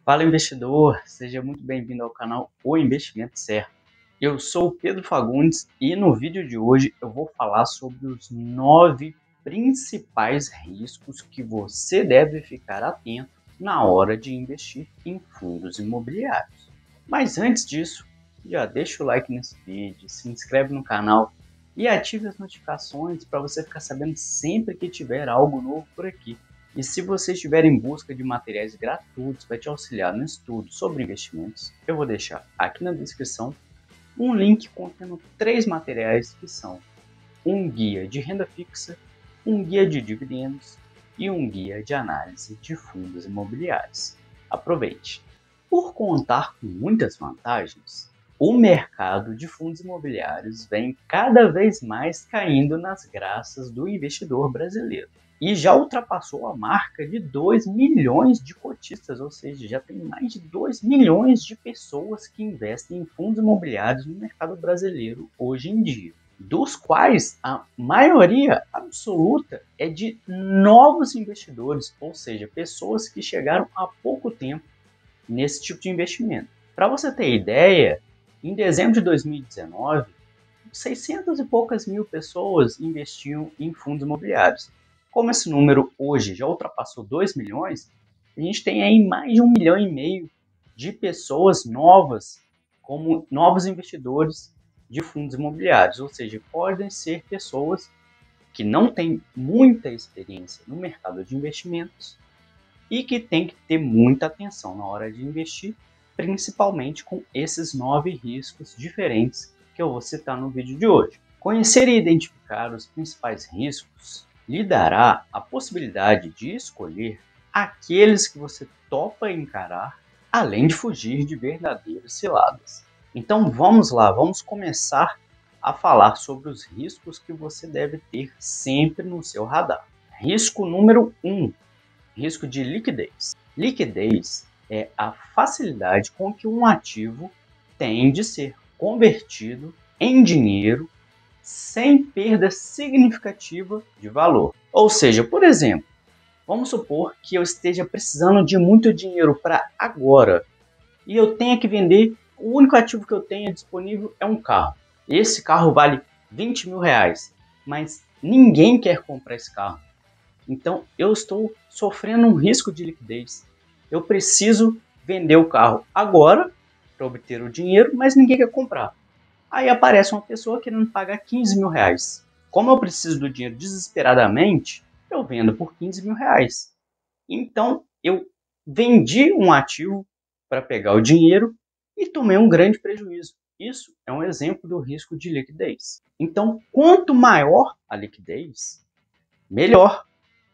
Fala investidor, seja muito bem-vindo ao canal O Investimento Certo. Eu sou o Pedro Fagundes e no vídeo de hoje eu vou falar sobre os 9 principais riscos que você deve ficar atento na hora de investir em fundos imobiliários. Mas antes disso, já deixa o like nesse vídeo, se inscreve no canal e ative as notificações para você ficar sabendo sempre que tiver algo novo por aqui. E se você estiver em busca de materiais gratuitos para te auxiliar no estudo sobre investimentos, eu vou deixar aqui na descrição um link contendo 3 materiais que são um guia de renda fixa, um guia de dividendos e um guia de análise de fundos imobiliários. Aproveite! Por contar com muitas vantagens, o mercado de fundos imobiliários vem cada vez mais caindo nas graças do investidor brasileiro. E já ultrapassou a marca de 2 milhões de cotistas, ou seja, já tem mais de 2 milhões de pessoas que investem em fundos imobiliários no mercado brasileiro hoje em dia, dos quais a maioria absoluta é de novos investidores, ou seja, pessoas que chegaram há pouco tempo nesse tipo de investimento. Para você ter ideia, em dezembro de 2019, 600 e poucas mil pessoas investiam em fundos imobiliários. Como esse número hoje já ultrapassou 2 milhões, a gente tem aí mais de 1,5 milhão de pessoas novas, como novos investidores de fundos imobiliários. Ou seja, podem ser pessoas que não têm muita experiência no mercado de investimentos e que têm que ter muita atenção na hora de investir, principalmente com esses 9 riscos diferentes que eu vou citar no vídeo de hoje. Conhecer e identificar os principais riscos lhe dará a possibilidade de escolher aqueles que você topa encarar, além de fugir de verdadeiras ciladas. Então vamos lá, vamos começar a falar sobre os riscos que você deve ter sempre no seu radar. Risco número 1, risco de liquidez. Liquidez é a facilidade com que um ativo tem de ser convertido em dinheiro sem perda significativa de valor. Ou seja, por exemplo, vamos supor que eu esteja precisando de muito dinheiro para agora e eu tenha que vender, o único ativo que eu tenho disponível é um carro. Esse carro vale 20 mil reais, mas ninguém quer comprar esse carro. Então eu estou sofrendo um risco de liquidez. Eu preciso vender o carro agora para obter o dinheiro, mas ninguém quer comprar. Aí aparece uma pessoa querendo pagar 15 mil reais. Como eu preciso do dinheiro desesperadamente, eu vendo por 15 mil reais. Então eu vendi um ativo para pegar o dinheiro e tomei um grande prejuízo. Isso é um exemplo do risco de liquidez. Então, quanto maior a liquidez, melhor.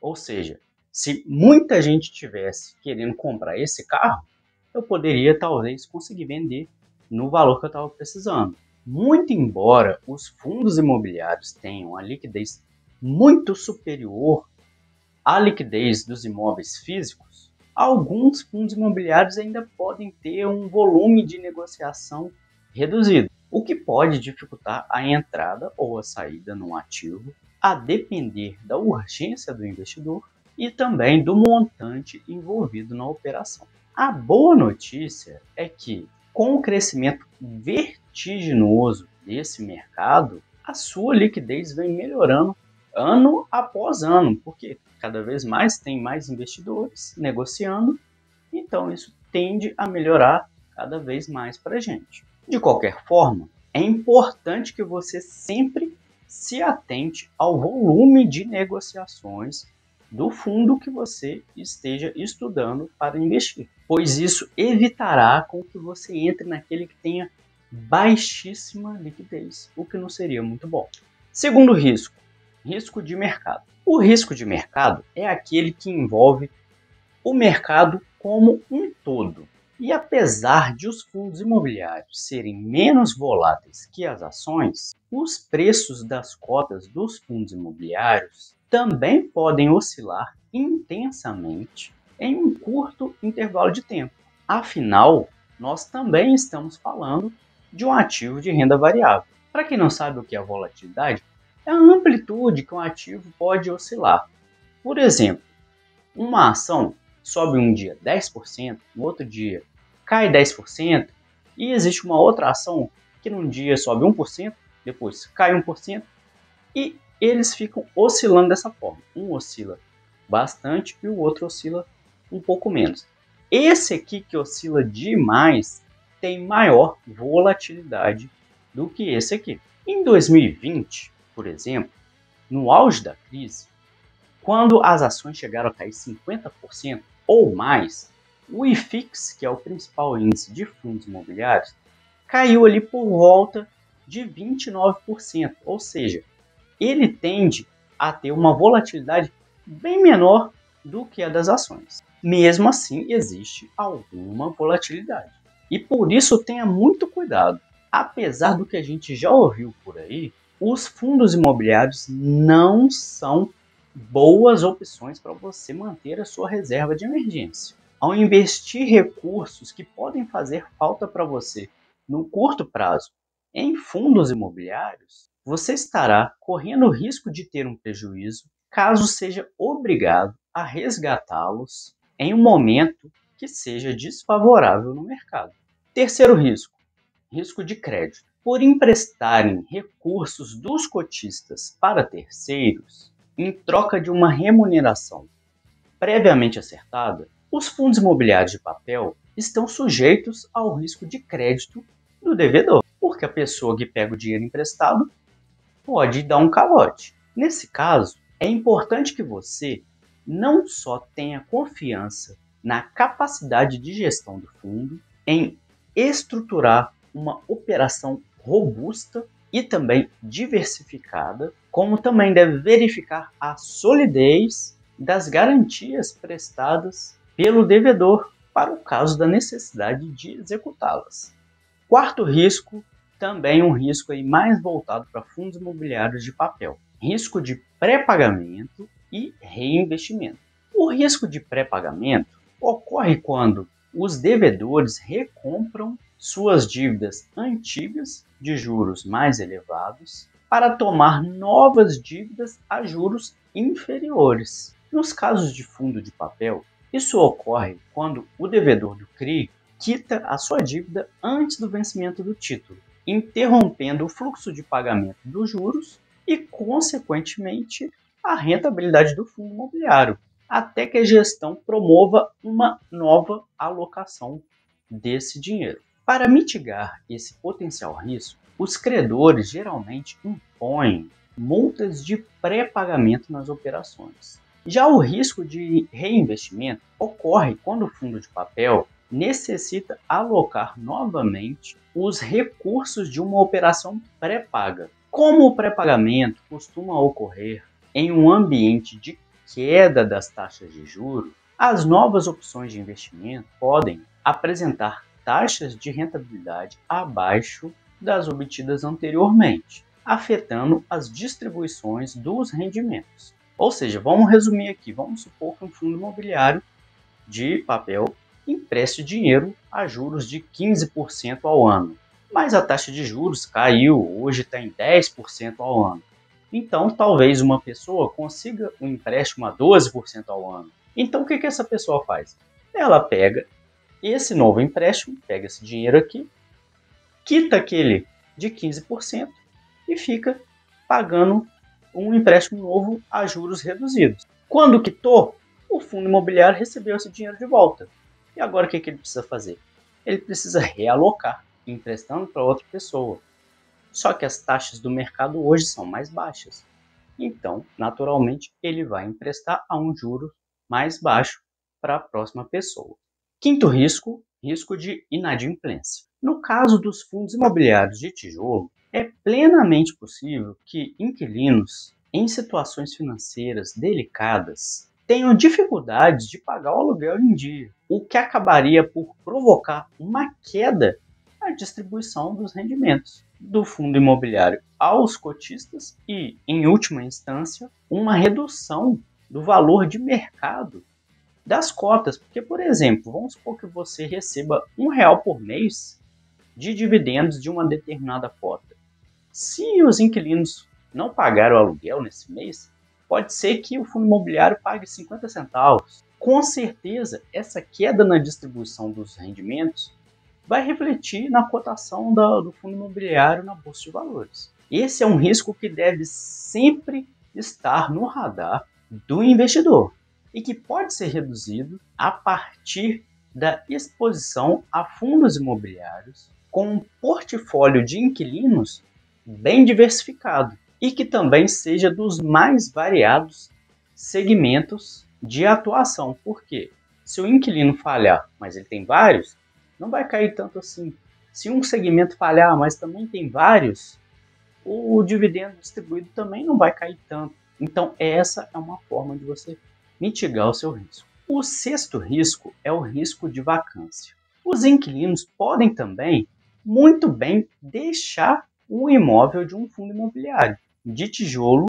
Ou seja, se muita gente tivesse querendo comprar esse carro, eu poderia talvez conseguir vender no valor que eu estava precisando. Muito embora os fundos imobiliários tenham a liquidez muito superior à liquidez dos imóveis físicos, alguns fundos imobiliários ainda podem ter um volume de negociação reduzido, o que pode dificultar a entrada ou a saída num ativo, a depender da urgência do investidor e também do montante envolvido na operação. A boa notícia é que, com o crescimento vertiginoso desse mercado, a sua liquidez vem melhorando ano após ano, porque cada vez mais tem mais investidores negociando, então isso tende a melhorar cada vez mais para a gente. De qualquer forma, é importante que você sempre se atente ao volume de negociações do fundo que você esteja estudando para investir, pois isso evitará com que você entre naquele que tenha baixíssima liquidez, o que não seria muito bom. Segundo risco, risco de mercado. O risco de mercado é aquele que envolve o mercado como um todo. E apesar de os fundos imobiliários serem menos voláteis que as ações, os preços das cotas dos fundos imobiliários também podem oscilar intensamente em um curto intervalo de tempo. Afinal, nós também estamos falando de um ativo de renda variável. Para quem não sabe o que é a volatilidade, é a amplitude que um ativo pode oscilar. Por exemplo, uma ação sobe um dia 10%, no outro dia cai 10%, e existe uma outra ação que num dia sobe 1%, depois cai 1%, e eles ficam oscilando dessa forma. Um oscila bastante e o outro oscila um pouco menos. Esse aqui que oscila demais tem maior volatilidade do que esse aqui. Em 2020, por exemplo, no auge da crise, quando as ações chegaram a cair 50% ou mais, o IFIX, que é o principal índice de fundos imobiliários, caiu ali por volta de 29%, ou seja, ele tende a ter uma volatilidade bem menor do que a das ações. Mesmo assim, existe alguma volatilidade. E por isso tenha muito cuidado. Apesar do que a gente já ouviu por aí, os fundos imobiliários não são boas opções para você manter a sua reserva de emergência. Ao investir recursos que podem fazer falta para você no curto prazo em fundos imobiliários, você estará correndo o risco de ter um prejuízo caso seja obrigado a resgatá-los em um momento que seja desfavorável no mercado. Terceiro risco, risco de crédito. Por emprestarem recursos dos cotistas para terceiros, em troca de uma remuneração previamente acertada, os fundos imobiliários de papel estão sujeitos ao risco de crédito do devedor, porque a pessoa que pega o dinheiro emprestado pode dar um calote. Nesse caso, é importante que você não só tenha confiança na capacidade de gestão do fundo, em estruturar uma operação robusta e também diversificada, como também deve verificar a solidez das garantias prestadas pelo devedor para o caso da necessidade de executá-las. Quarto risco, também um risco aí mais voltado para fundos imobiliários de papel, risco de pré-pagamento e reinvestimento. O risco de pré-pagamento ocorre quando os devedores recompram suas dívidas antigas de juros mais elevados para tomar novas dívidas a juros inferiores. Nos casos de fundo de papel, isso ocorre quando o devedor do CRI quita a sua dívida antes do vencimento do título, interrompendo o fluxo de pagamento dos juros e, consequentemente, a rentabilidade do fundo imobiliário, até que a gestão promova uma nova alocação desse dinheiro. Para mitigar esse potencial risco, os credores geralmente impõem multas de pré-pagamento nas operações. Já o risco de reinvestimento ocorre quando o fundo de papel necessita alocar novamente os recursos de uma operação pré-paga. Como o pré-pagamento costuma ocorrer em um ambiente de queda das taxas de juros, as novas opções de investimento podem apresentar taxas de rentabilidade abaixo das obtidas anteriormente, afetando as distribuições dos rendimentos. Ou seja, vamos resumir aqui, vamos supor que um fundo imobiliário de papel empreste dinheiro a juros de 15% ao ano, mas a taxa de juros caiu, hoje está em 10% ao ano. Então, talvez uma pessoa consiga um empréstimo a 12% ao ano. Então, o que essa pessoa faz? Ela pega esse novo empréstimo, pega esse dinheiro aqui, quita aquele de 15% e fica pagando um empréstimo novo a juros reduzidos. Quando quitou, o fundo imobiliário recebeu esse dinheiro de volta. E agora o que ele precisa fazer? Ele precisa realocar, emprestando para outra pessoa. Só que as taxas do mercado hoje são mais baixas. Então, naturalmente, ele vai emprestar a um juro mais baixo para a próxima pessoa. Quinto risco, risco de inadimplência. No caso dos fundos imobiliários de tijolo, é plenamente possível que inquilinos em situações financeiras delicadas tenham dificuldades de pagar o aluguel em dia, o que acabaria por provocar uma queda na distribuição dos rendimentos do fundo imobiliário aos cotistas e, em última instância, uma redução do valor de mercado das cotas. Porque, por exemplo, vamos supor que você receba R$1 por mês de dividendos de uma determinada cota. Se os inquilinos não pagaram o aluguel nesse mês, pode ser que o fundo imobiliário pague 50 centavos. com certeza essa queda na distribuição dos rendimentos vai refletir na cotação do fundo imobiliário na Bolsa de Valores. Esse é um risco que deve sempre estar no radar do investidor e que pode ser reduzido a partir da exposição a fundos imobiliários com um portfólio de inquilinos bem diversificado e que também seja dos mais variados segmentos de atuação. Por quê? Se o inquilino falhar, mas ele tem vários, não vai cair tanto assim. Se um segmento falhar, mas também tem vários, o dividendo distribuído também não vai cair tanto. Então, essa é uma forma de você mitigar o seu risco. O sexto risco é o risco de vacância. Os inquilinos podem também, muito bem, deixar o imóvel de um fundo imobiliário de tijolo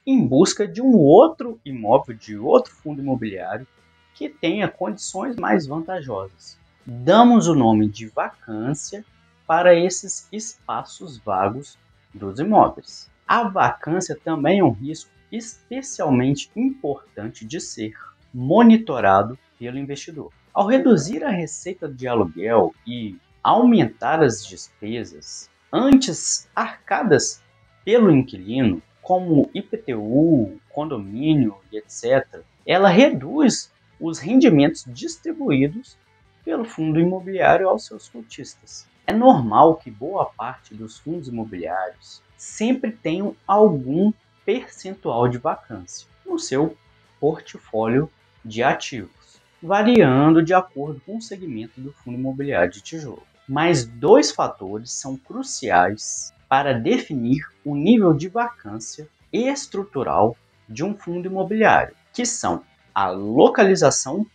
em busca de um outro imóvel, de outro fundo imobiliário que tenha condições mais vantajosas. Damos o nome de vacância para esses espaços vagos dos imóveis. A vacância também é um risco especialmente importante de ser monitorado pelo investidor. Ao reduzir a receita de aluguel e aumentar as despesas antes arcadas pelo inquilino, como IPTU, condomínio e etc., ela reduz os rendimentos distribuídos pelo fundo imobiliário aos seus cotistas. É normal que boa parte dos fundos imobiliários sempre tenham algum percentual de vacância no seu portfólio de ativos, variando de acordo com o segmento do fundo imobiliário de tijolo. Mas dois fatores são cruciais para definir o nível de vacância estrutural de um fundo imobiliário, que são a localização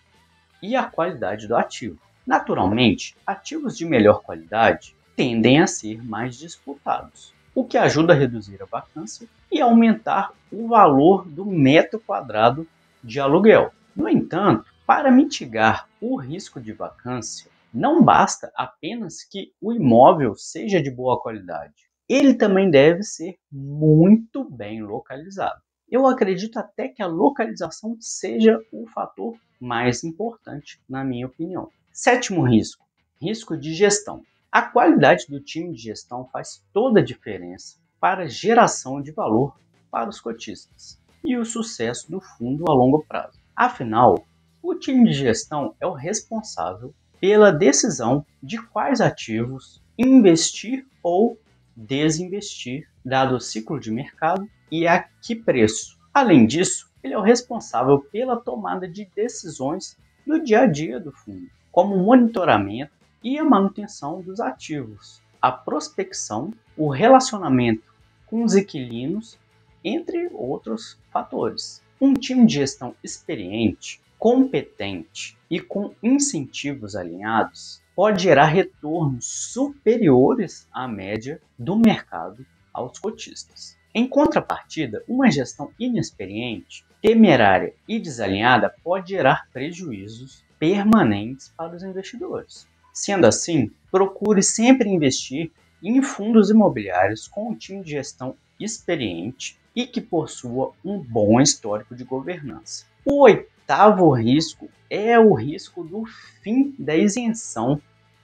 e a qualidade do ativo. Naturalmente, ativos de melhor qualidade tendem a ser mais disputados, o que ajuda a reduzir a vacância e aumentar o valor do metro quadrado de aluguel. No entanto, para mitigar o risco de vacância, não basta apenas que o imóvel seja de boa qualidade. Ele também deve ser muito bem localizado. Eu acredito até que a localização seja o fator mais importante, na minha opinião. Sétimo risco, risco de gestão. A qualidade do time de gestão faz toda a diferença para a geração de valor para os cotistas e o sucesso do fundo a longo prazo. Afinal, o time de gestão é o responsável pela decisão de quais ativos investir ou desinvestir, dado o ciclo de mercado e a que preço. Além disso, ele é o responsável pela tomada de decisões no dia a dia do fundo, como o monitoramento e a manutenção dos ativos, a prospecção, o relacionamento com os inquilinos, entre outros fatores. Um time de gestão experiente, competente e com incentivos alinhados pode gerar retornos superiores à média do mercado aos cotistas. Em contrapartida, uma gestão inexperiente, temerária e desalinhada pode gerar prejuízos permanentes para os investidores. Sendo assim, procure sempre investir em fundos imobiliários com um time de gestão experiente e que possua um bom histórico de governança. O oitavo risco é o risco do fim da isenção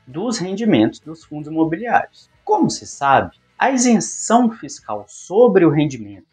dos rendimentos dos fundos imobiliários. Como se sabe, a isenção fiscal sobre o rendimento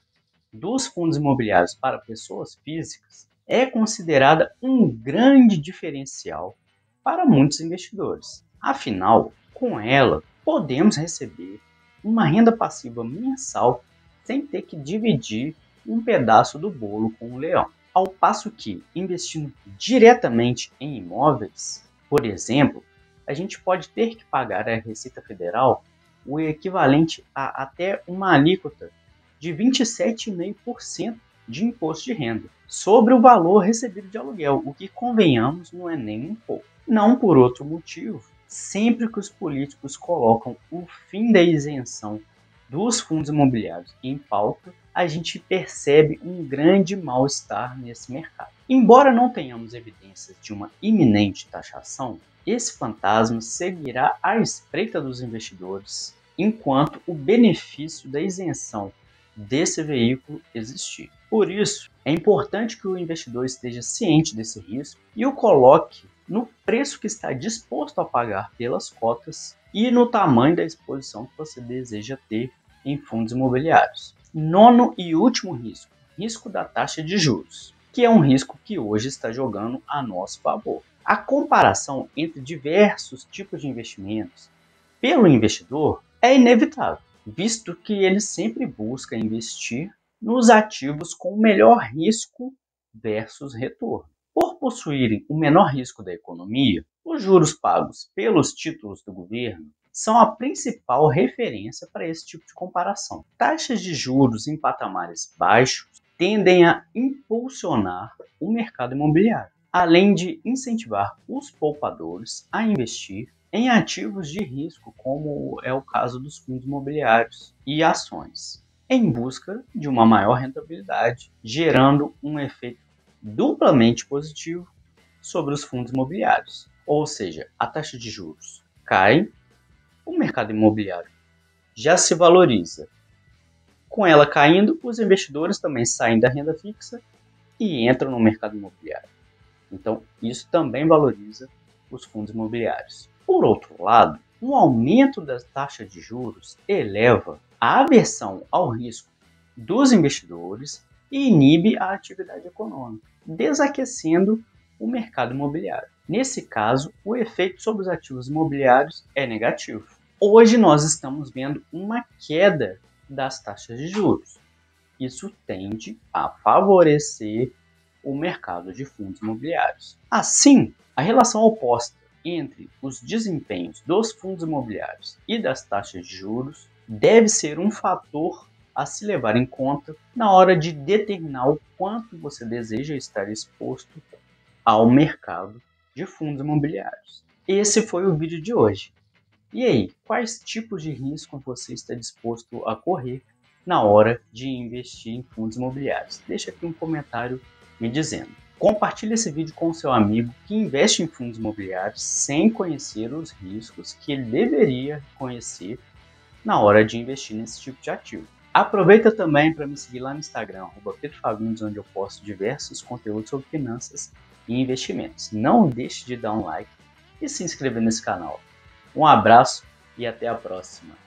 dos fundos imobiliários para pessoas físicas é considerada um grande diferencial para muitos investidores. Afinal, com ela, podemos receber uma renda passiva mensal sem ter que dividir um pedaço do bolo com o leão. Ao passo que, investindo diretamente em imóveis, por exemplo, a gente pode ter que pagar à Receita Federal o equivalente a até uma alíquota de 27,5% de imposto de renda sobre o valor recebido de aluguel, o que, convenhamos, não é nem um pouco. Não por outro motivo, sempre que os políticos colocam o fim da isenção dos fundos imobiliários em pauta, a gente percebe um grande mal-estar nesse mercado. Embora não tenhamos evidências de uma iminente taxação, esse fantasma seguirá à espreita dos investidores, enquanto o benefício da isenção desse veículo existir. Por isso, é importante que o investidor esteja ciente desse risco e o coloque no preço que está disposto a pagar pelas cotas e no tamanho da exposição que você deseja ter em fundos imobiliários. Nono e último risco, risco da taxa de juros, que é um risco que hoje está jogando a nosso favor. A comparação entre diversos tipos de investimentos pelo investidor é inevitável, visto que ele sempre busca investir nos ativos com o menor risco versus retorno. Por possuírem o menor risco da economia, os juros pagos pelos títulos do governo são a principal referência para esse tipo de comparação. Taxas de juros em patamares baixos tendem a impulsionar o mercado imobiliário, além de incentivar os poupadores a investir em ativos de risco, como é o caso dos fundos imobiliários e ações, em busca de uma maior rentabilidade, gerando um efeito duplamente positivo sobre os fundos imobiliários. Ou seja, a taxa de juros cai, o mercado imobiliário já se valoriza. Com ela caindo, os investidores também saem da renda fixa e entram no mercado imobiliário. Então, isso também valoriza os fundos imobiliários. Por outro lado, um aumento da taxa de juros eleva a aversão ao risco dos investidores e inibe a atividade econômica, desaquecendo o mercado imobiliário. Nesse caso, o efeito sobre os ativos imobiliários é negativo. Hoje nós estamos vendo uma queda das taxas de juros. Isso tende a favorecer o mercado de fundos imobiliários. Assim, a relação oposta entre os desempenhos dos fundos imobiliários e das taxas de juros deve ser um fator a se levar em conta na hora de determinar o quanto você deseja estar exposto ao mercado de fundos imobiliários. Esse foi o vídeo de hoje. E aí, quais tipos de risco você está disposto a correr na hora de investir em fundos imobiliários? Deixa aqui um comentário me dizendo. Compartilhe esse vídeo com o seu amigo que investe em fundos imobiliários sem conhecer os riscos que ele deveria conhecer na hora de investir nesse tipo de ativo. Aproveita também para me seguir lá no Instagram, @PedroFagundes, onde eu posto diversos conteúdos sobre finanças e investimentos. Não deixe de dar um like e se inscrever nesse canal. Um abraço e até a próxima.